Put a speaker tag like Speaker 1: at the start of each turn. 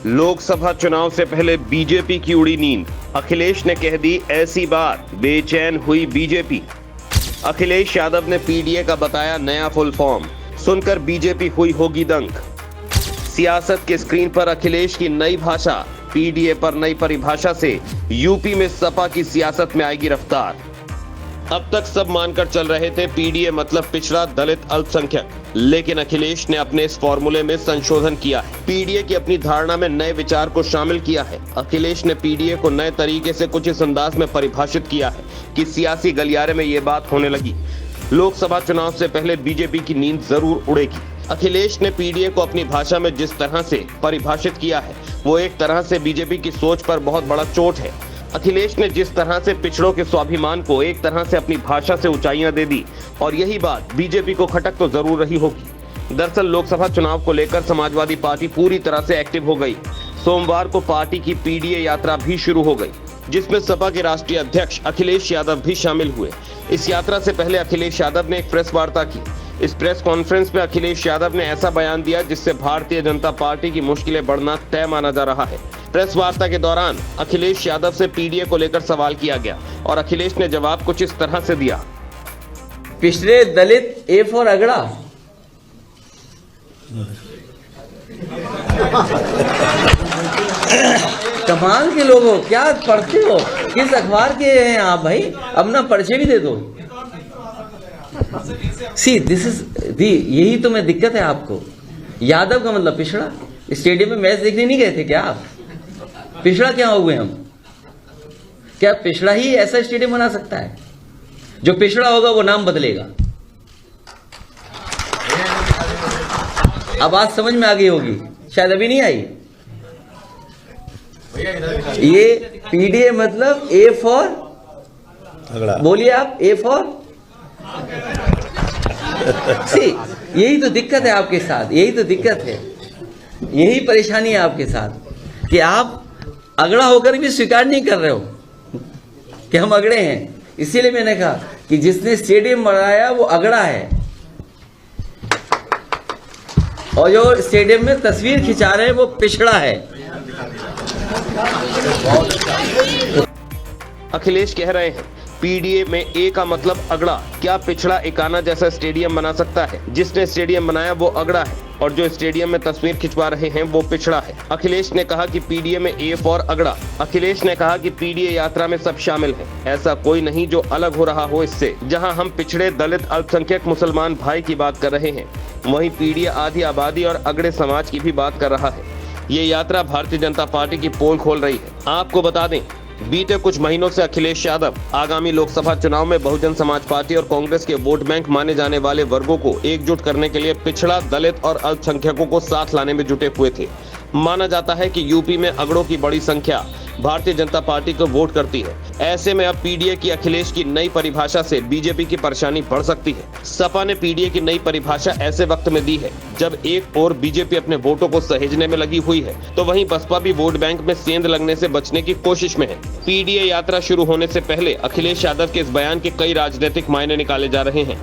Speaker 1: लोकसभा चुनाव से पहले बीजेपी की उड़ी नींद। अखिलेश ने कह दी ऐसी बात, बेचैन हुई बीजेपी। अखिलेश यादव ने पीडीए का बताया नया फुल फॉर्म, सुनकर बीजेपी हुई होगी दंग। सियासत के स्क्रीन पर अखिलेश की नई भाषा, पीडीए पर नई परिभाषा से यूपी में सपा की सियासत में आएगी रफ्तार। अब तक सब मानकर चल रहे थे पीडीए मतलब पिछड़ा, दलित, अल्पसंख्यक, लेकिन अखिलेश ने अपने इस फॉर्मूले में संशोधन किया है। पीडीए की अपनी धारणा में नए विचार को शामिल किया है। अखिलेश ने पीडीए को नए तरीके से कुछ इस अंदाज में परिभाषित किया है कि सियासी गलियारे में ये बात होने लगी, लोकसभा चुनाव से पहले बीजेपी की नींद जरूर उड़ेगी। अखिलेश ने पीडीए को अपनी भाषा में जिस तरह से परिभाषित किया है, वो एक तरह से बीजेपी की सोच पर बहुत बड़ा चोट है। अखिलेश ने जिस तरह से पिछड़ों के स्वाभिमान को एक तरह से अपनी भाषा से ऊंचाइयां दे दी, और यही बात बीजेपी को खटक तो जरूर रही होगी। दरअसल लोकसभा चुनाव को लेकर समाजवादी पार्टी पूरी तरह से एक्टिव हो गई। सोमवार को पार्टी की पीडीए यात्रा भी शुरू हो गई, जिसमें सपा के राष्ट्रीय अध्यक्ष अखिलेश यादव भी शामिल हुए। इस यात्रा से पहले अखिलेश यादव ने एक प्रेस वार्ता की। इस प्रेस कॉन्फ्रेंस में अखिलेश यादव ने ऐसा बयान दिया जिससे भारतीय जनता पार्टी की मुश्किलें बढ़ना तय माना जा रहा है। प्रेस वार्ता के दौरान अखिलेश यादव से पीडीए को लेकर सवाल किया गया और अखिलेश ने जवाब कुछ इस तरह से दिया।
Speaker 2: पिछड़े, दलित, ए फॉर अगड़ा। कमाल के लोग हो, क्या पढ़ते हो, किस अखबार के हैं आप भाई? अपना परिचय भी दे दो। सी दिस इज यही तो मैं दिक्कत है आपको। यादव का मतलब पिछड़ा। स्टेडियम में मैच देखने नहीं गए थे क्या आप? पिछड़ा क्या हो गए हम? क्या पिछड़ा ही ऐसा स्टेडियम बना सकता है? जो पिछड़ा होगा वो नाम बदलेगा। अब आज समझ में आ गई होगी, शायद अभी नहीं आई। ये पीडीए मतलब ए फॉर, बोलिए आप, ए फॉर सी। यही तो दिक्कत है आपके साथ, यही तो दिक्कत है, यही परेशानी है आपके साथ कि आप अगड़ा होकर भी स्वीकार नहीं कर रहे हो कि हम अगड़े हैं। इसीलिए मैंने कहा कि जिसने स्टेडियम बनाया वो अगड़ा है, और जो स्टेडियम में तस्वीर खिंचा रहे हैं वो पिछड़ा है।
Speaker 1: अखिलेश कह रहे हैं पीडीए में ए का मतलब अगड़ा। क्या पिछड़ा एकाना जैसा स्टेडियम बना सकता है? जिसने स्टेडियम बनाया वो अगड़ा है और जो स्टेडियम में तस्वीर खिंचवा रहे हैं वो पिछड़ा है। अखिलेश ने कहा कि पीडीए में ए फॉर अगड़ा। अखिलेश ने कहा कि पीडीए यात्रा में सब शामिल है, ऐसा कोई नहीं जो अलग हो रहा हो इससे। जहां हम पिछड़े, दलित, अल्पसंख्यक, मुसलमान भाई की बात कर रहे हैं, वहीं पीडीए आधी आबादी और अगड़े समाज की भी बात कर रहा है। ये यात्रा भारतीय जनता पार्टी की पोल खोल रही है। आपको बता दें, बीते कुछ महीनों से अखिलेश यादव आगामी लोकसभा चुनाव में बहुजन समाज पार्टी और कांग्रेस के वोट बैंक माने जाने वाले वर्गों को एकजुट करने के लिए पिछड़ा, दलित और अल्पसंख्यकों को साथ लाने में जुटे हुए थे। माना जाता है कि यूपी में अगड़ों की बड़ी संख्या भारतीय जनता पार्टी को वोट करती है। ऐसे में अब पीडीए की अखिलेश की नई परिभाषा से बीजेपी की परेशानी बढ़ सकती है। सपा ने पीडीए की नई परिभाषा ऐसे वक्त में दी है जब एक और बीजेपी अपने वोटों को सहेजने में लगी हुई है, तो वहीं बसपा भी वोट बैंक में सेंध लगने से बचने की कोशिश में है। पीडीए यात्रा शुरू होने से पहले अखिलेश यादव के इस बयान के कई राजनीतिक मायने निकाले जा रहे हैं।